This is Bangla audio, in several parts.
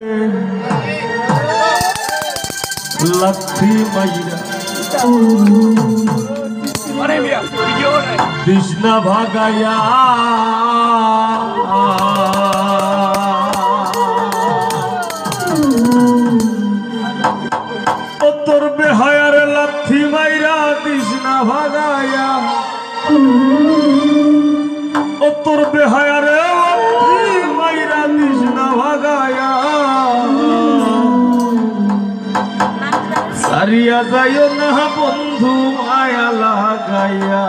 लक्ष्मी मैया कृष्ण भागया तोर बेहायर लक्ष्मी मैया कृष्ण भागया तोर बेहायर लक्ष्मी मैया कृष्ण भागया सारिया जायो ना बंधु माया लागाया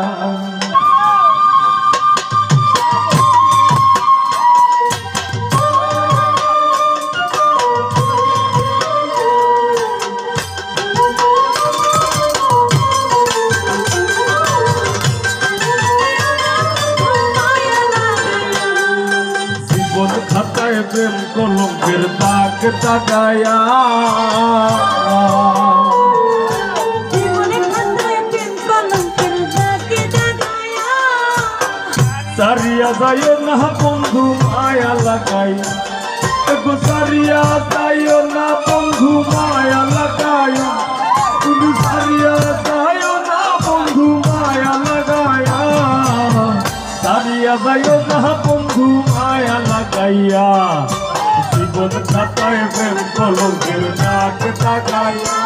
জীবন খাতায় প্রেম কলঙ্কের দাগ দাগায়া सारिया जायो ना बंधु माया लगाया एगो सारिया जायो ना बंधु माया लगाया तुम सारिया जायो ना बंधु माया लगाया सारिया जायो ना बंधु माया लगाया जीवन खाताय प्रेम कलंकेर दाग दागाया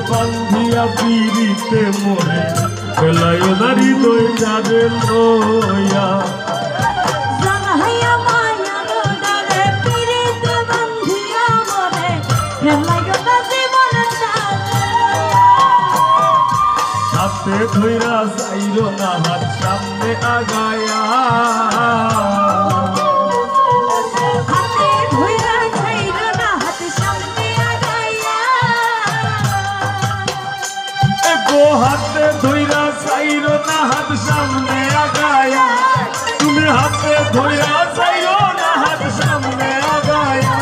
बंधिया पीड़िते मोरे खेलायो नारी दोई जादे लोया जंगहैया माया रोडरे पीड़िते बंधिया मोरे खेलायो नारी मोरे हाथे धोइरा जाइरो ना हाथ सामने आगाया हाथे धोइरा जाइरो ना हाथ सामने आगाया तुम्हें हाथे धोइरा जाइरो ना हाथ सामने आगाया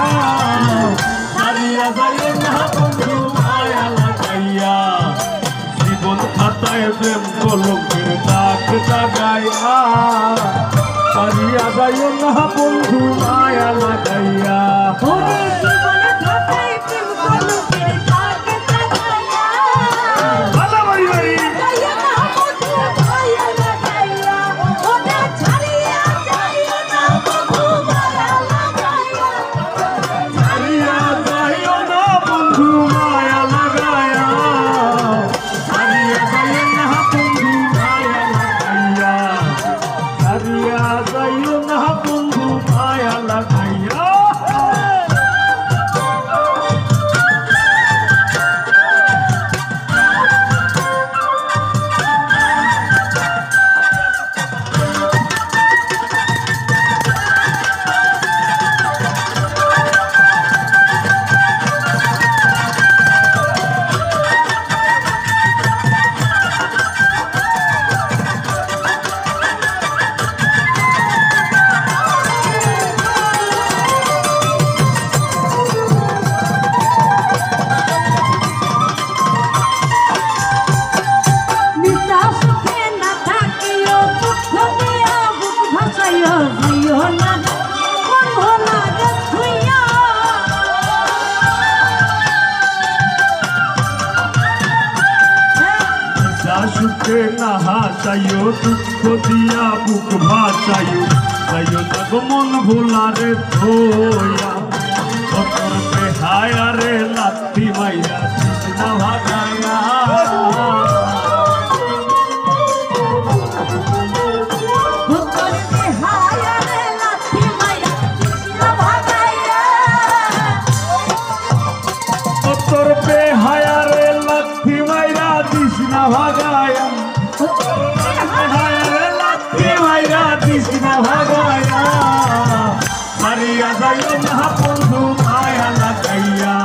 सारिया जाइरो ना बंधु माया लगाया जीवन खाताय प्रेम कलंकेर दाग दागाया सारिया जाइरो ना बंधु माया लगाया सुखे नहा चायो दुख दिया बुक भाचायो चायो तक मन भोला रे धोया तोर पे हाया रे लाठी मैया कृष्ण भागाया तोर বেহায়ারে লাথি মাইরা দিস না ভাগায়া বেহায়ারে লাথি মাইরা দিস না ভাগায়া সারিয়া যাইও না বন্ধু মায়া লাগাইয়া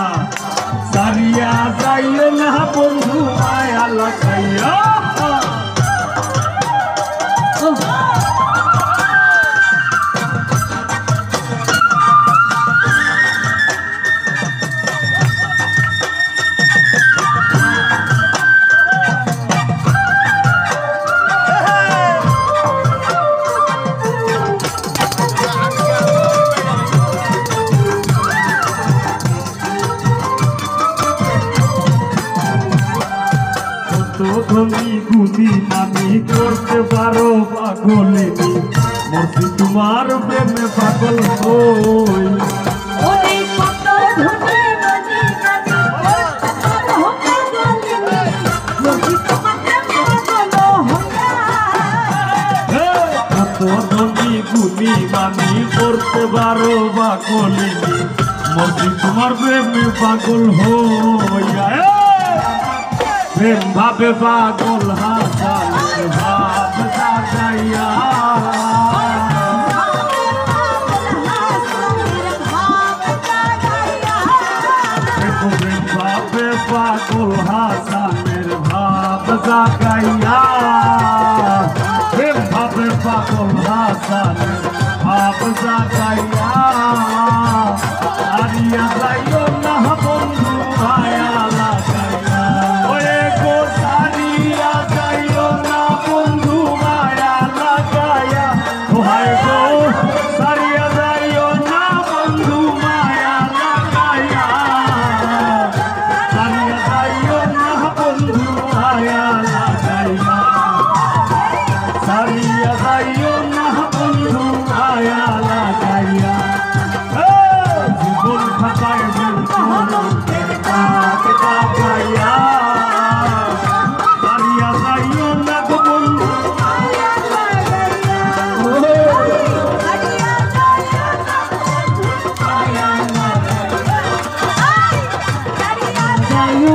সারিয়া যাইও না বন্ধু মায়া লাগাইয়া ধনী গুণী মানি করতে পারো পাগলিনী মর্জি তোমার প্রেমে পাগল হই ওরে কত ধনে মনি কানি মর্জি তোমার পাগল হইয়া কত ধনী গুণী মানি করতে পারো পাগলিনী মর্জি তোমার প্রেমে পাগল হইয়া প্রেম ভাবে পাগল হাসান ভাব জাগাইয়া প্রেম ভাবে পাগল হাসানের ভাব জাগাইয়া প্রেম ভাবে পাগল হাসানের ভাব জাগাইয়া আরিয়া যাইও না বন্ধু মায়া লাগাইয়া ওরে গো সারিয়া যাইও না বন্ধু মায়া লাগাইয়া ওহায় গো সারিয়া যাইও না বন্ধু মায়া লাগাইয়া সারিয়া যাইও না বন্ধু মায়া লাগাইয়া সারিয়া যাইও না বন্ধু মায়া লাগাইয়া জীবন খাতায় লাগাইয়া সারিয়া যাইও না বন্ধু যাইও